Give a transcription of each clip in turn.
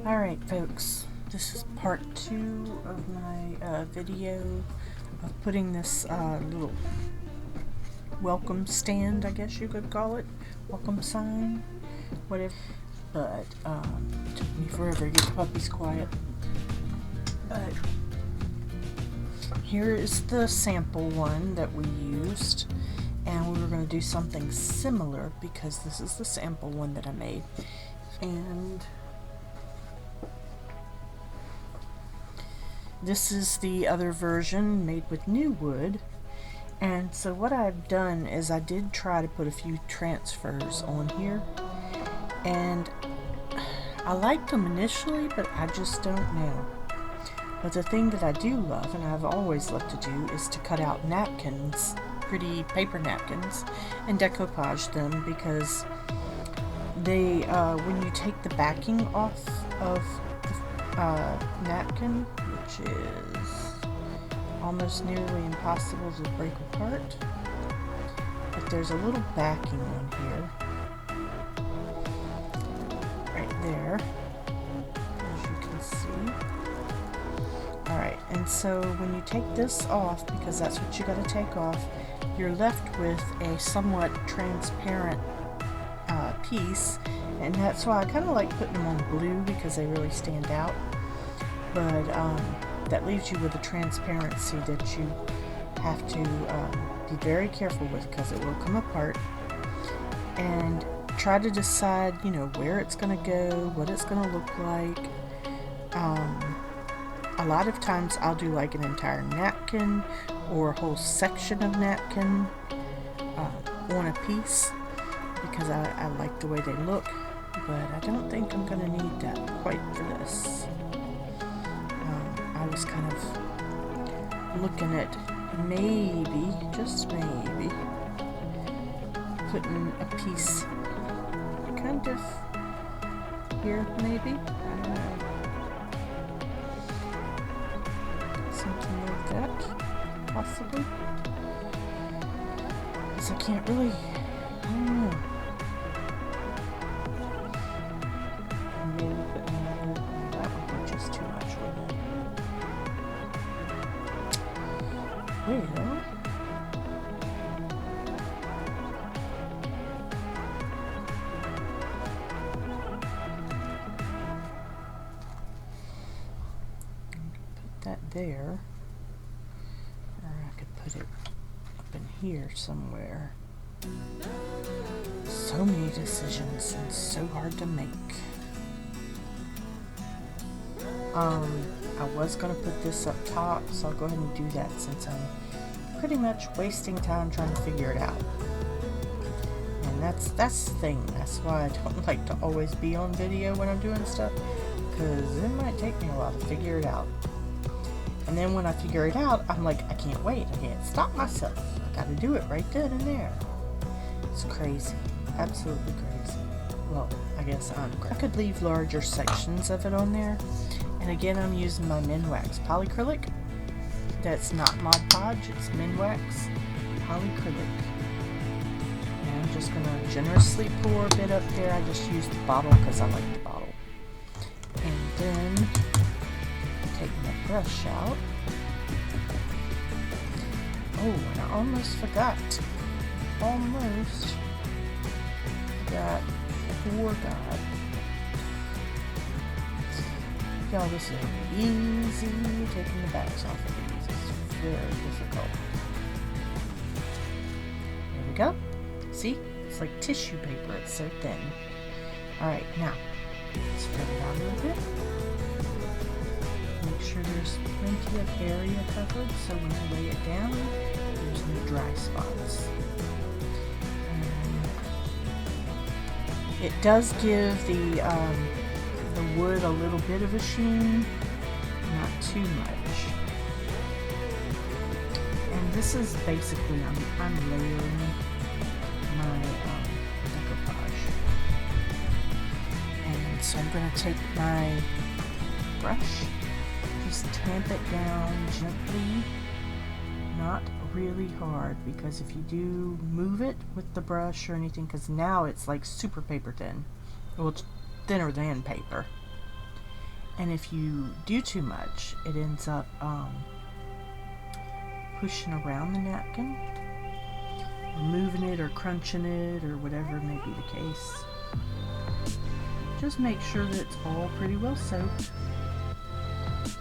Alright folks, this is part 2 of my video of putting this little welcome stand, I guess you could call it, welcome sign, whatever, but it took me forever to get the puppies quiet. But here is the sample one that we used, and we were going to do something similar because this is the sample one that I made. And this is the other version made with new wood. And so what I've done is I did try to put a few transfers on here, and I liked them initially, but I just don't know. But the thing that I do love, and I've always loved to do, is to cut out napkins, pretty paper napkins, and decoupage them, because they when you take the backing off of the napkin, which is almost nearly impossible to break apart, but there's a little backing on here, right there, as you can see. Alright, and so when you take this off, because that's what you got to take off, you're left with a somewhat transparent piece, and that's why I kind of like putting them on blue, because they really stand out. But that leaves you with a transparency that you have to be very careful with, because it will come apart. And try to decide, you know, where it's going to go, what it's going to look like. A lot of times I'll do like an entire napkin or a whole section of napkin on a piece, because I like the way they look, but I don't think I'm going to need that quite for this. I was kind of looking at maybe, just maybe, putting a piece kind of here, maybe, I don't know, something like that, possibly, because I can't really, I don't know. Maybe put another, that would be just too much, wouldn't it? There you go. Put that there, or I could put it up in here somewhere. So many decisions and so hard to make. I was going to put this up top, so I'll go ahead and do that, since I'm pretty much wasting time trying to figure it out. And that's the thing. That's why I don't like to always be on video when I'm doing stuff, because it might take me a while to figure it out. And then when I figure it out, I'm like, I can't wait. I can't stop myself. I got to do it right then and there. It's crazy. Absolutely crazy. Well, I guess I'm crazy. I could leave larger sections of it on there. And again, I'm using my Minwax polyacrylic. That's not Mod Podge, it's Minwax polyacrylic. And I'm just going to generously pour a bit up there. I just use the bottle because I like the bottle. And then take my brush out. Oh, and I almost forgot. Almost forgot. Poor God. Y'all, this is easy. Taking the backs off of these is very difficult. There we go. See? It's like tissue paper. It's so thin. Alright, now, spread it out a little bit. Make sure there's plenty of area covered, so when you lay it down, there's no dry spots. And it does give the wood a little bit of a sheen, not too much. And this is basically, I'm layering my decoupage. And so I'm going to take my brush, just tamp it down gently, not really hard, because if you do move it with the brush or anything, because now it's like super paper thin. Well, it's thinner than paper. And if you do too much, it ends up pushing around the napkin, or moving it, or crunching it, or whatever may be the case. Just make sure that it's all pretty well soaked.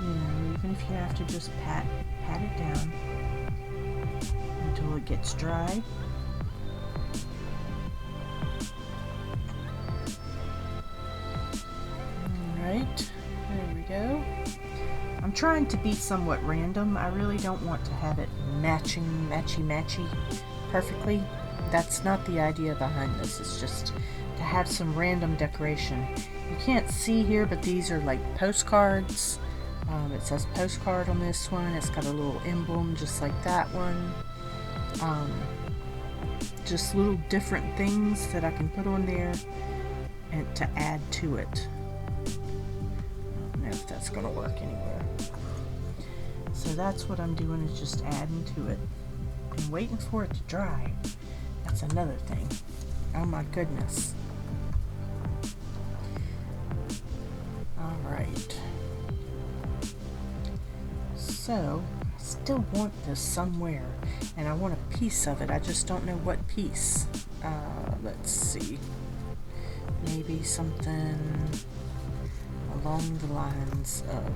You know, even if you have to just pat it down until it gets dry. Alright, there we go. I'm trying to be somewhat random. I really don't want to have it matchy perfectly. That's not the idea behind this. It's just to have some random decoration. You can't see here, but these are like postcards. It says postcard on this one. It's got a little emblem just like that one. Just little different things that I can put on there and to add to it. I don't know if that's going to work anywhere. So that's what I'm doing, is just adding to it and waiting for it to dry. That's another thing. Oh my goodness. Alright. So, I still want this somewhere, and I want a piece of it. I just don't know what piece. Let's see. Maybe something along the lines of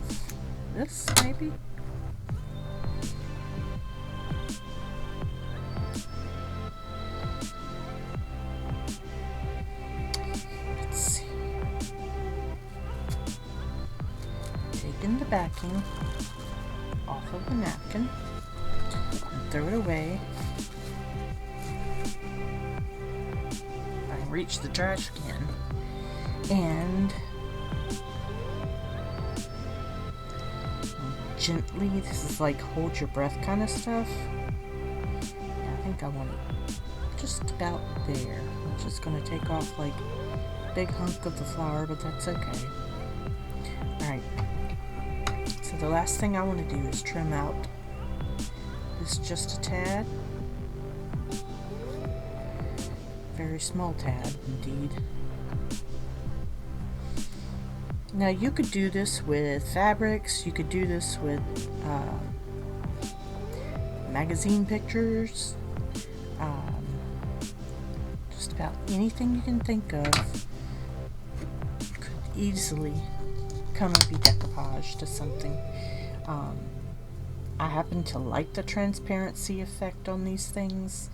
this, maybe? Let's see. Taking the backing off of the napkin and throw it away. I reach the trash can and gently, this is like hold your breath kind of stuff. Yeah, I think I want it just about there. I'm just going to take off like a big hunk of the flour, but that's okay. Alright. So the last thing I want to do is trim out this just a tad. Very small tad indeed. Now you could do this with fabrics, you could do this with magazine pictures, just about anything you can think of could easily come and be decoupage to something. I happen to like the transparency effect on these things,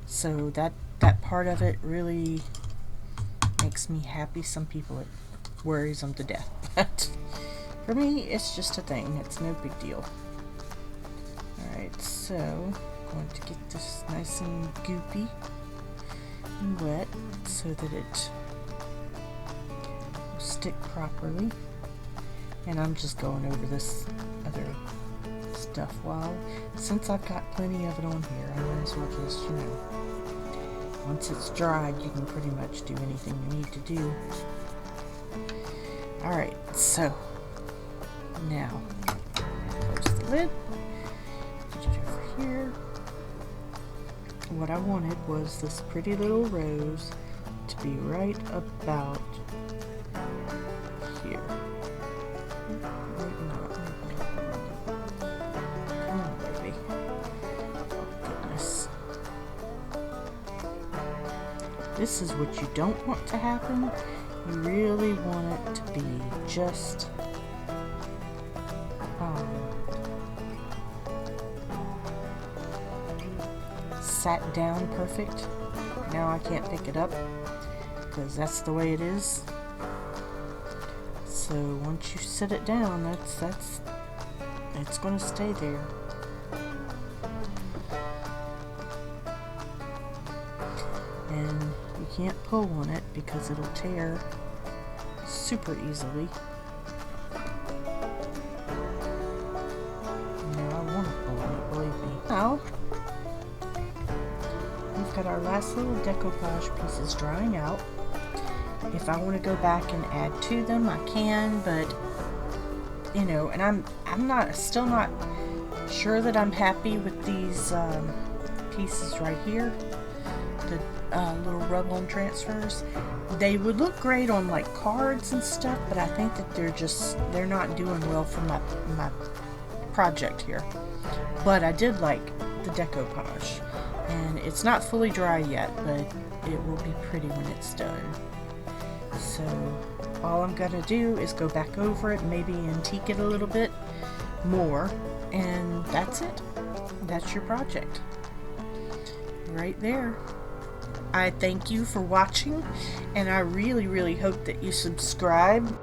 so that part of it really makes me happy. Some people it worries them to death, but for me it's just a thing. It's no big deal. Alright, so I'm going to get this nice and goopy and wet so that it will stick properly. And I'm just going over this other stuff since I've got plenty of it on here, I might as well just, you know, once it's dried, you can pretty much do anything you need to do. Alright, so now close the lid, put it over here. What I wanted was this pretty little rose to be right about here. This is what you don't want to happen. You really want it to be just sat down perfect. Now I can't pick it up because that's the way it is. So once you sit it down, it's going to stay there. And you can't pull on it because it'll tear super easily. Now I want to pull on it, believe me. Now we've got our last little decoupage pieces drying out. If I want to go back and add to them, I can, but you know, and I'm still not sure that I'm happy with these pieces right here. the little rub-on transfers. They would look great on like cards and stuff, but I think that they're not doing well for my project here. But I did like the decoupage, and it's not fully dry yet, but it will be pretty when it's done. So all I'm gonna do is go back over it, maybe antique it a little bit more, and that's it. That's your project right there. I thank you for watching, and I really hope that you subscribe.